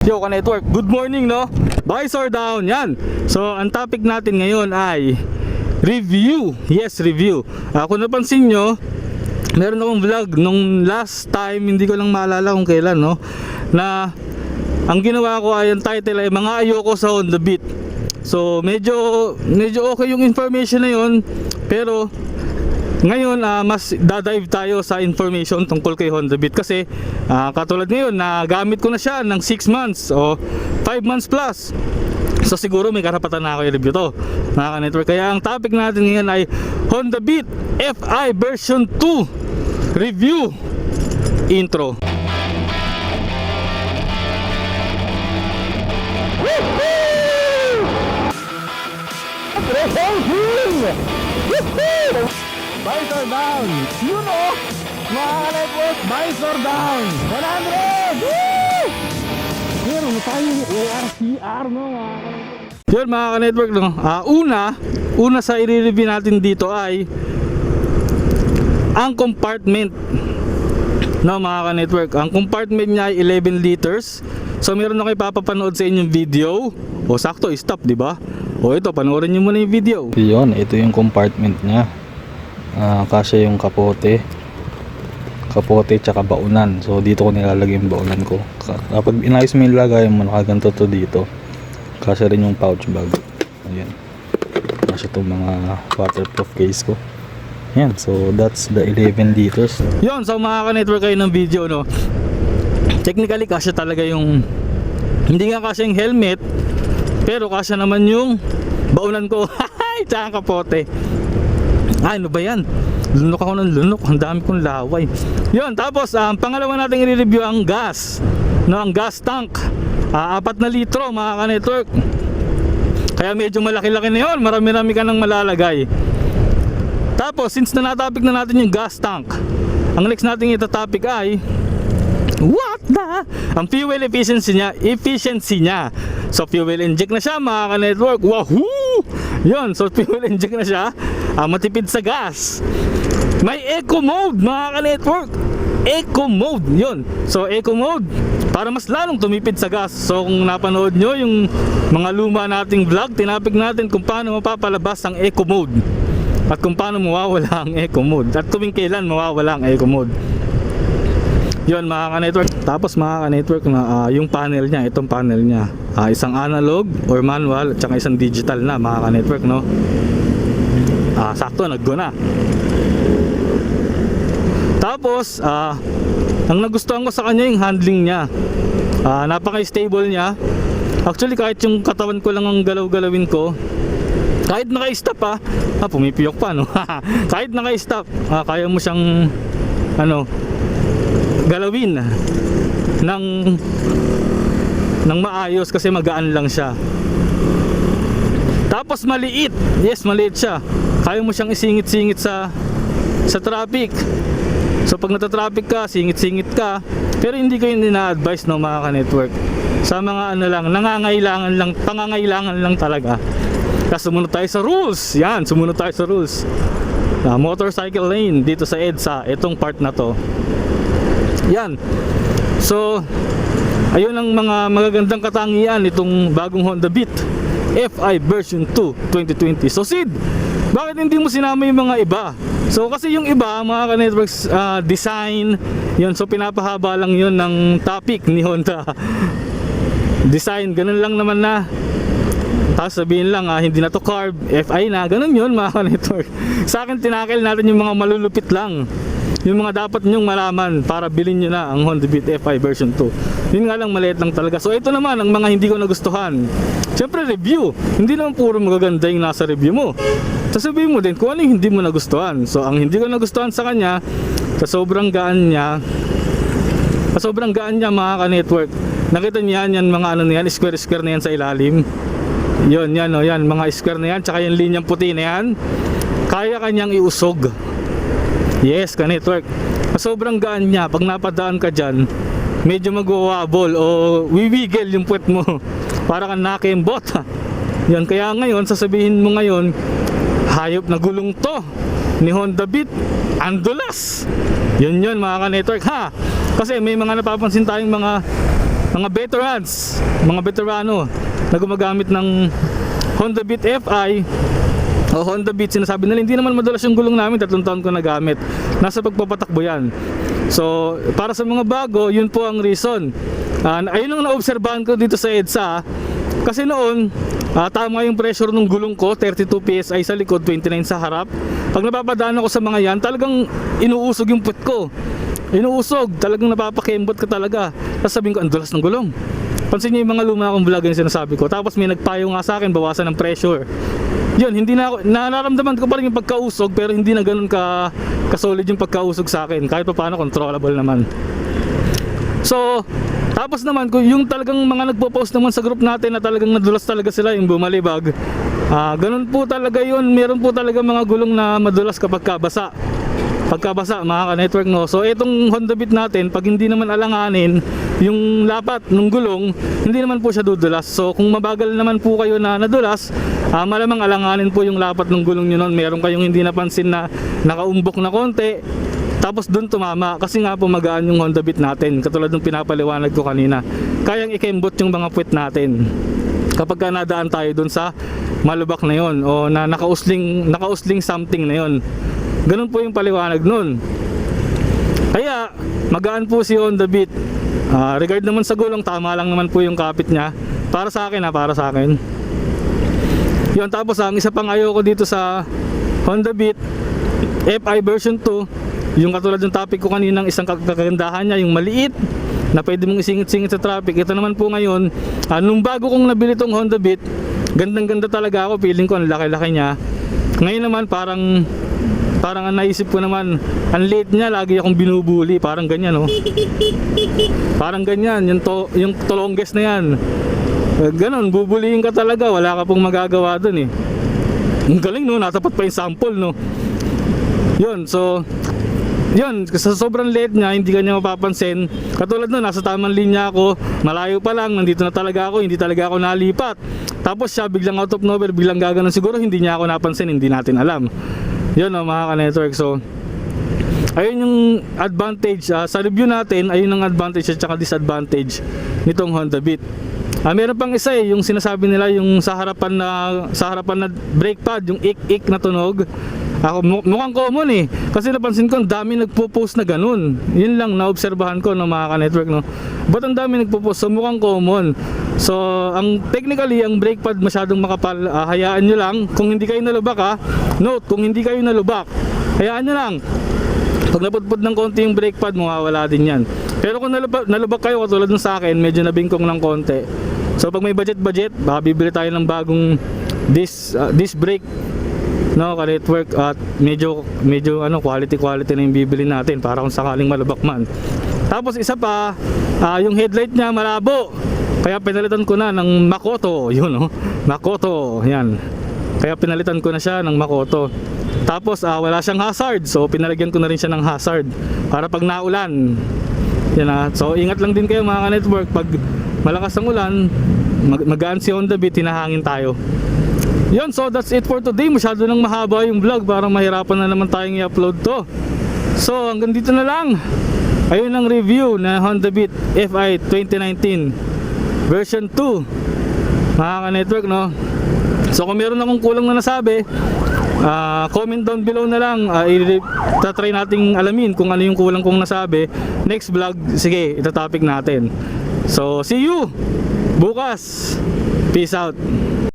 Yo ka-network, good morning no? Visor down, yan. So ang topic natin ngayon ay review. Yes, review. Kung napansin nyo, meron akong vlog nung last time, hindi ko lang maalala kung kailan no, na ang ginawa ko ay ang title ay mga ayoko sa Honda Beat. So medyo okay yung information na yun, pero ngayon mas dadive tayo sa information tungkol kay Honda Beat kasi katulad ngayon na gamit ko na siya ng 6 months o 5 months plus. So siguro may karapatan na ako i-review to, mga ka-network. Kaya ang topic natin ngayon ay Honda Beat FI version 2 review intro. Visor down! Yun o! Mga ka-network, Visor down! 100! Woo! Meron na tayo ARCR no, mga ka-network. Yun mga ka-network no? Una sa i-review natin dito ay ang compartment no, mga ka-network. Ang compartment niya ay 11 liters. So meron na kayo papapanood sa inyong video. O sakto, stop, di ba? O ito, panoorin nyo muna yung video. Yun, ito yung compartment niya. Kasi yung kapote tsaka baunan. So dito ko nilalagay yung baunan ko. Kapag inayos mo yung lagayan mo, nakaganto to dito. Kasi rin yung pouch bag. Ayan. Kasi itong mga waterproof case ko. Ayan, so that's the 11 liters. Yun, so mga ka-network kayo ng video no. Technically kasya talaga yung, hindi nga kasya yung helmet, pero kasya naman yung baunan ko. Tsaka kapote. Ano ba yan? Lunok ako ng lunok. Ang dami kong laway. Yun, tapos pangalawa natin i-review ang gas no, ang gas tank. 4 na litro mga ka-network. Kaya medyo malaki-laki na yun. Marami-rami ka nang malalagay. Tapos since na natapik na natin yung gas tank, ang next natin itatopic ay ang fuel efficiency niya. So fuel inject na siya mga ka-network. Wahoo! Yun, so fuel inject na siya. Matipid sa gas. May eco mode mga ka-network. Eco mode, yun. So eco mode, para mas lalong tumipid sa gas. So kung napanood nyo yung mga luma nating vlog, tinapik natin kung paano mapapalabas ang eco mode at kung paano mawawala ang eco mode at tuwing kailan mawawala ang eco mode. Yun mga ka-network. Tapos mga ka-network na yung panel niya, itong panel niya, isang analog or manual at saka isang digital na mga ka-network no. Sakto, nag-go na. Tapos ang nagustuhan ko sa kanya yung handling niya. Napaka-stable niya. Actually kahit yung katawan ko lang ang galaw-galawin ko, kahit naka-stop pumipiyok pa no. Kahit naka-stop, kaya mo siyang galawin ng maayos kasi magaan lang siya. Tapos maliit. Yes, maliit siya. Kaya mo siyang isingit-singit sa traffic. So pag nata-traffic ka, singit-singit ka. Pero hindi ko yun ina-advise no mga ka-network. Sa mga pangangailangan lang talaga. Kasi sumunod tayo sa rules. Yan, sumunod tayo sa rules. Motorcycle lane dito sa EDSA, itong part na to. Yan. So ayun ang mga magagandang katangian itong bagong Honda Beat FI version 2 2020. So Sid, bakit hindi mo sinama yung mga iba? So kasi yung iba mga ka-networks, design yun, so pinapahaba lang yun ng topic ni Honda. Design, ganun lang naman na. Tapos sabihin lang hindi na to carb, FI na, ganun yun mga ka-network. Sa akin tinakil natin yung mga malulupit lang, yung mga dapat nyong malaman para bilhin nyo na ang Honda Beat FI version 2. Yun nga lang, maliit lang talaga. So ito naman ang mga hindi ko nagustuhan. Siyempre review, hindi naman puro magaganda yung nasa review mo. Sasabihin mo din kung ano yung hindi mo nagustuhan. So ang hindi ko nagustuhan sa kanya, sa sobrang gaan niya mga ka-network. Nakita niya yan mga na yan, square na yan sa ilalim. Yun, yan mga square na yan, tsaka yung linyang puti na yan, kaya kanyang iusog. Yes, ka-network. Sobrang gaan niya, pag napadaan ka dyan, medyo magwawabol o wiwigel yung puwet mo. Para kang nakembot. Yan, kaya ngayon, sasabihin mo ngayon, hayop na gulong to ni Honda Beat, ang dulas. Yun mga ka-network ha. Kasi may mga napapansin tayong mga mga veterans, mga veterano na gumagamit ng Honda Beat FI o Honda Beat, sinasabi nila hindi naman madulas yung gulong namin, 3 taon ko nagamit. Nasa pagpapatakbo yan. So para sa mga bago, yun po ang reason. Ayun ang naobserbahan ko dito sa EDSA. Kasi noon, tama yung pressure ng gulong ko, 32 PSI sa likod, 29 sa harap. Pag napapadaan ako sa mga yan, talagang inuusog yung puwet ko. Inuusog, talagang napapakembot ka talaga. Tapos sabihin ko, ang dulas ng gulong. Pansin niyo yung mga luma akong vlog yung sinasabi ko. Tapos may nagpayo nga sa akin, bawasan ng pressure. Yun, hindi na ako, nararamdaman ko pa rin yung pagkausog, pero hindi na ganun ka-solid yung pagkausog sa akin. Kahit pa paano, controllable naman. So, tapos naman, yung talagang mga nagpo-post naman sa group natin na talagang nadulas talaga sila, yung bumalibag. Ganun po talaga yun. Meron po talaga mga gulong na madulas kapag kabasa. Pagkabasa, mga ka-network, no. So itong Honda Beat natin, pag hindi naman alanganin yung lapat ng gulong, hindi naman po siya dudulas. So kung mabagal naman po kayo na nadulas, malamang alanganin po yung lapat ng gulong nyo noon. Meron kayong hindi napansin na nakaumbok na konti, tapos dun tumama. Kasi nga po magaan yung Honda Beat natin, katulad ng pinapaliwanag ko kanina. Kayang ikembot yung mga puwet natin kapag ka nadaan tayo dun sa malubak na yon o na nakausling something na yon. Ganun po yung paliwanag nun. Kaya magaan po si Honda Beat. Regard naman sa gulong, tama lang naman po yung kapit niya. Para sa akin, para sa akin. Yun, tapos ang isa pang ayaw ko dito sa Honda Beat FI version 2, yung katulad ng topic ko kaninang isang kagandahan niya, yung maliit na pwede mong isingit-singit sa traffic. Ito naman po ngayon, nung bago kong nabili tong Honda Beat, gandang-ganda talaga ako, feeling ko ang laki-laki niya. Ngayon naman parang ang naisip ko naman, ang late niya, lagi akong binubuli, parang ganyan, no. Parang ganyan, yung longest na yan. Ganon, bubulihin ka talaga, wala ka pong magagawa dun eh. Ang galing, no, natapat pa yung sample, no. Yun, so yun, sa sobrang late niya, hindi ka niya mapapansin. Katulad nun, nasa tamang linya ako, malayo pa lang, nandito na talaga ako, hindi talaga ako nalipat. Tapos siya biglang out of nowhere, biglang gaganon, siguro hindi niya ako napansin, hindi natin alam. Yun, mga ka-network. So ayun yung advantage, sa review natin, ayun ang advantage at saka disadvantage nitong Honda Beat. Meron pang isa yung sinasabi nila, yung sa harapan na brake pad, yung ik-ik na tunog. Mukhang common eh, kasi napansin ko ang dami nagpo-post na ganun. Yun lang naobserbahan ko, no, mga ka-network, no. Ba't ang dami nagpo-post? So mukhang common. So technically ang brake pad masyadong makapal, hayaan nyo lang. Kung hindi kayo nalubak, note, kung hindi kayo nalubak, hayaan nyo lang. Pag napudpud ng konti yung brake pad, mawawala din yan. Pero kung nalubak kayo, katulad ng sa akin, medyo nabingkong ng konti. So pag may budget, baka bibili tayo ng bagong disc brake, no, ka-network, at medyo quality na yung bibili natin para kung sakaling malubak man. Tapos isa pa, yung headlight niya malabo. Kaya pinalitan ko na ng Makoto, yun, no? Makoto, yan. Kaya pinalitan ko na siya ng Makoto. Tapos wala siyang hazard, so pinalagyan ko na rin siya ng hazard para pag naulan. Yan, so ingat lang din kayo, mga ka-network, pag malakas ang ulan, magaan si Honda Beat, hinahangin tayo. Yun, so that's it for today. Masyado nang mahaba yung vlog, parang mahirapan na naman tayong i-upload to. So hanggang dito na lang. Ayun ang review na Honda Beat FI 2019 version 2, mga ka-network, no. So kung meron akong kulang na nasabi, comment down below na lang. Try nating alamin kung ano yung kulang kong nasabi. Next vlog, sige, ito topic natin. So see you bukas. Peace out.